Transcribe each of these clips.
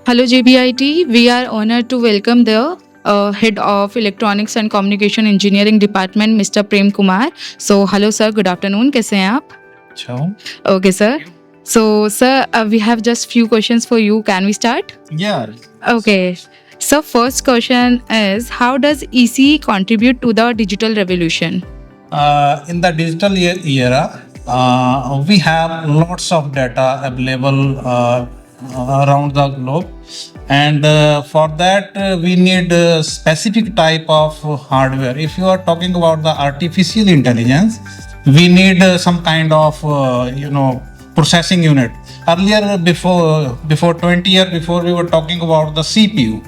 Hello JBIT, we are honored to welcome the Head of Electronics and Communication Engineering Department, Mr. Prem Kumar. So, hello sir, good afternoon. कैसे हैं आप? अच्छा हूँ. Okay sir. So, sir, we have just few questions for you. Can we start? Yeah. Okay. So, first question is, how does EC contribute to the digital revolution? In the digital era, we have lots of data available around the globe, and for that we need a specific type of hardware. If you are talking about the artificial intelligence, we need some kind of processing unit. Earlier, before 20 years before, we were talking about the CPU.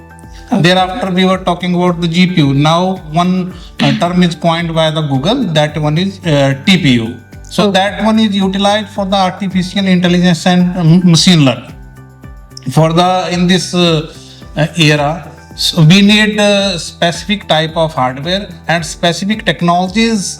Thereafter, we were talking about the GPU. Now, one term is coined by the Google. That one is TPU. So that one is utilized for the artificial intelligence and machine learning. For the in this era, so we need a specific type of hardware and specific technologies.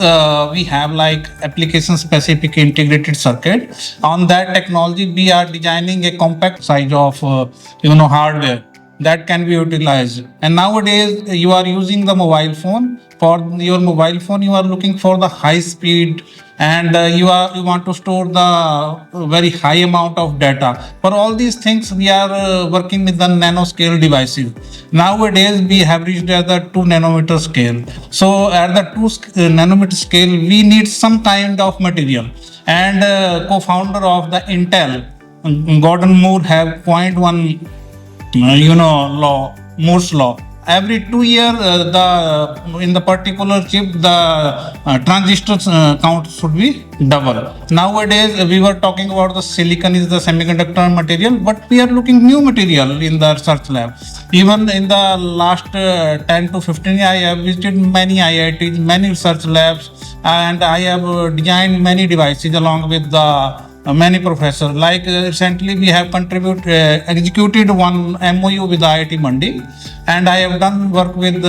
We have like application specific integrated circuit. On that technology, we are designing a compact size of hardware that can be utilized. And nowadays you are using the mobile phone. For your mobile phone, you are looking for the high speed, and you want to store the very high amount of data. For all these things, we are working with the nanoscale devices. Nowadays we have reached at the 2 nanometer scale. So at the 2 nanometer scale, we need some kind of material. And co-founder of the Intel, Gordon Moore, have coined one law, Moore's law. Every 2 years, in the particular chip, the transistors count should be double. Nowadays, we were talking about the silicon is the semiconductor material, but we are looking new material in the research lab. Even in the last 10 to 15 years, I have visited many IITs, many research labs, and I have designed many devices along with the many professors. Like recently we have executed one MOU with IIT Mandi, and I have done work with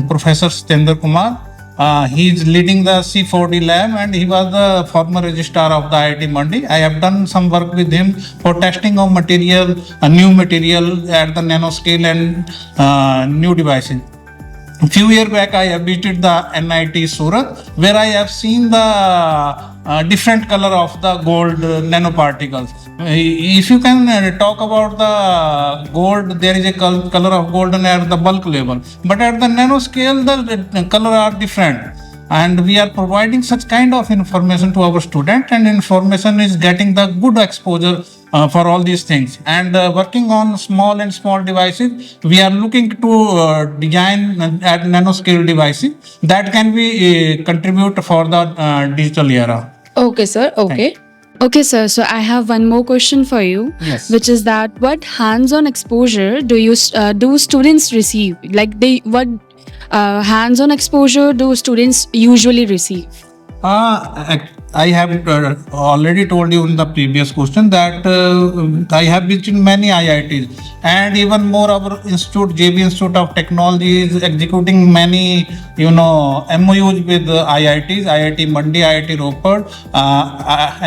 Professor Prem Kumar. He is leading the C4D lab, and he was the former registrar of the IIT Mandi. I have done some work with him for testing of material, new material at the nanoscale and new devices. A few years back, I have visited the NIT Surat, where I have seen the different color of the gold nanoparticles. If you can talk about the gold, there is a color of golden at the bulk level, but at the nanoscale, the color are different. And we are providing such kind of information to our student, and information is getting the good exposure for all these things. And working on small devices, we are looking to design at nanoscale devices that can be contribute for the digital era. Okay, sir. Okay. Okay, sir. So I have one more question for you, Yes. which is that what hands-on exposure do students receive? Like what hands-on exposure do students usually receive? I have already told you in the previous question that I have visited many IITs, and even more our institute, JB Institute of Technology, is executing many MOUs with IITs, IIT Mandi, IIT Ropar,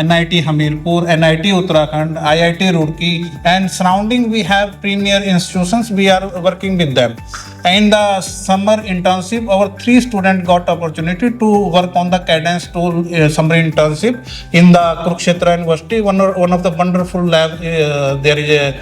NIT Hamirpur, NIT Uttarakhand, IIT Roorkee, and surrounding we have premier institutions. We are working with them. In the summer internship, our 3 students got opportunity to work on the Cadence tool summer internship in the Kurukshetra University. One of the wonderful lab. There is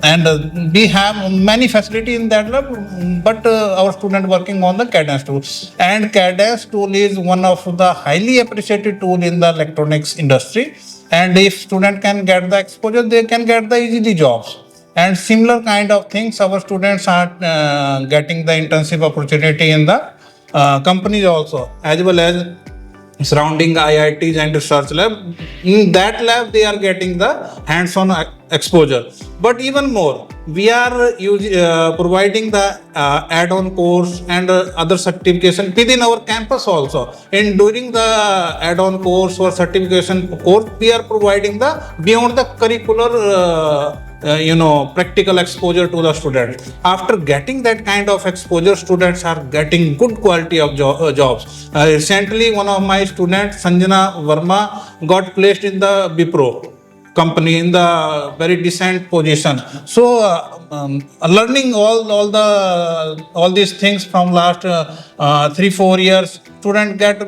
and we have many facility in that lab, but our student working on the Cadence tool. And Cadence tool is one of the highly appreciated tool in the electronics industry. And if student can get the exposure, they can get the easily jobs. And similar kind of things, our students are getting the internship opportunity in the companies also, as well as surrounding IITs and research lab. In that lab, they are getting the hands-on exposure. But even more, we are providing the add-on course and other certification within our campus also. And during the add-on course or certification course, we are providing the beyond the curricular practical exposure to the students. After getting that kind of exposure, students are getting good quality of jobs. Recently, one of my students, Sanjana Verma, got placed in the Wipro. company in the very decent position. So learning all these things from last 3-4 years, student get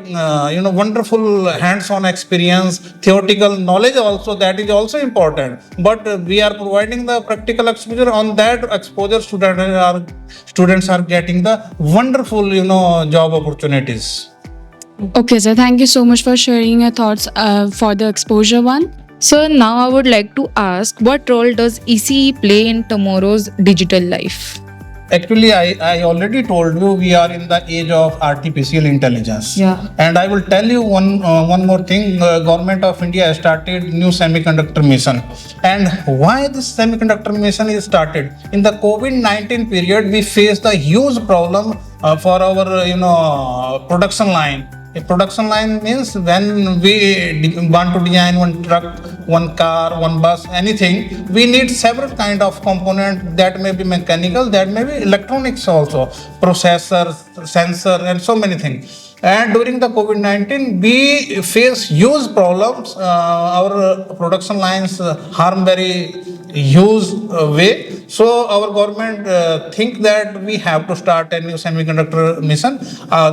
wonderful hands-on experience, theoretical knowledge also, that is also important. But we are providing the practical exposure. On that exposure, students are getting the wonderful job opportunities. Okay, sir. Thank you so much for sharing your thoughts for the exposure one. So now I would like to ask, what role does ECE play in tomorrow's digital life? Actually, I already told you we are in the age of artificial intelligence. Yeah. And I will tell you one more thing. Government of India has started new semiconductor mission. And why this semiconductor mission is started? In the COVID-19 period, we faced a huge problem for our production line. A production line means when we want to design one truck, one car, one bus, anything, we need several kind of components. That may be mechanical, that may be electronics also, processor, sensor, and so many things. And during the COVID-19, we face huge problems. Our production lines harm very huge way. So our government think that we have to start a new semiconductor mission.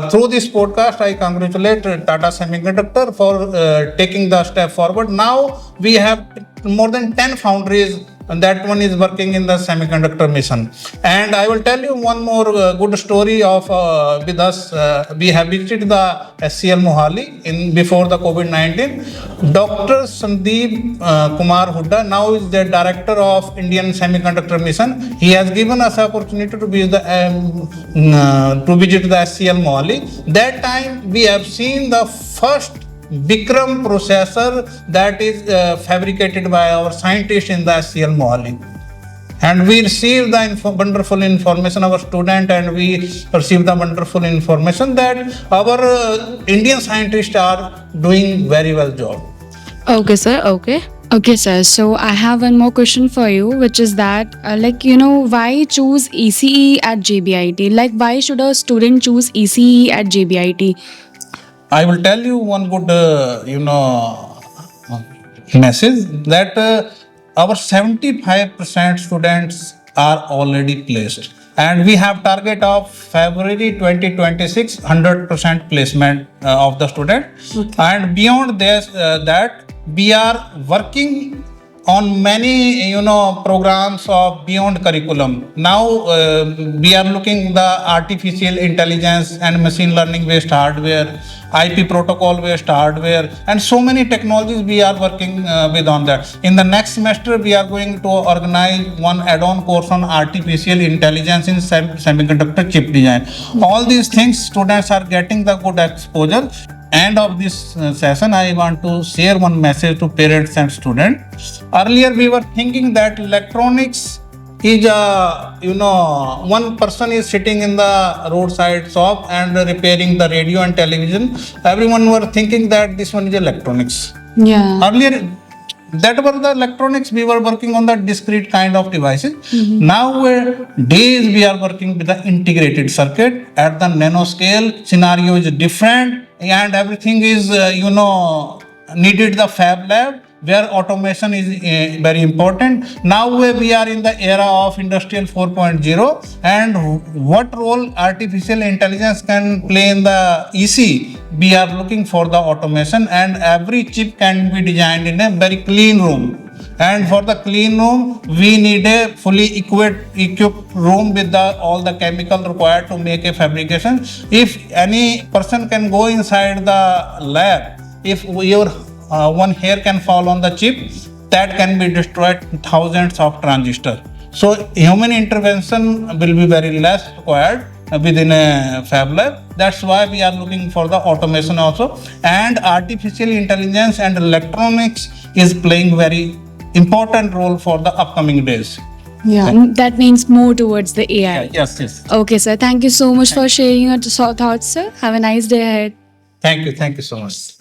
Through this podcast, I congratulate Tata Semiconductor for taking the step forward. Now we have more than 10 foundries, and that one is working in the semiconductor mission. And I will tell you one more good story of with us. We have visited the SCL Mohali in before the COVID-19. Dr. Sandeep Kumar Hooda now is the director of Indian Semiconductor Mission. He has given us opportunity to visit the SCL Mohali. That time we have seen the first Vikram processor that is fabricated by our scientists in the SCL Mohali. And we received the wonderful information of our student, and we received the wonderful information that our Indian scientists are doing very well job. Okay, sir. Okay. Okay, sir. So I have one more question for you, which is that, why choose ECE at JBIT? Like, why should a student choose ECE at JBIT? I will tell you one good, message that our 75% students are already placed. And we have target of February 2026, 100% placement of the student. Okay. And beyond this, that we are working on many programs of beyond curriculum. Now we are looking the artificial intelligence and machine learning based hardware, IP protocol based hardware, and so many technologies we are working with on that. In the next semester, we are going to organize one add-on course on artificial intelligence in semiconductor chip design. All these things students are getting the good exposure. End of this session, I want to share one message to parents and students. Earlier, we were thinking that electronics is one person is sitting in the roadside shop and repairing the radio and television. Everyone were thinking that this one is electronics. Yeah. Earlier, that were the electronics. We were working on the discrete kind of devices. Mm-hmm. Nowadays, we are working with the integrated circuit at the nanoscale. Scenario is different, and everything is needed the fab lab where automation is very important. Now we are in the era of industrial 4.0, and what role artificial intelligence can play in the EC? We are looking for the automation, and every chip can be designed in a very clean room. And for the clean room, we need a fully equipped room with all the chemical required to make a fabrication. If any person can go inside the lab, if your one hair can fall on the chip, that can be destroyed thousands of transistors. So human intervention will be very less required within a fab lab. That's why we are looking for the automation also. And artificial intelligence and electronics is playing very important role for the upcoming days. Yeah, that means more towards the AI. Yes. Okay, sir. Thank you so much for sharing your thoughts, sir. Have a nice day ahead. Thank you so much.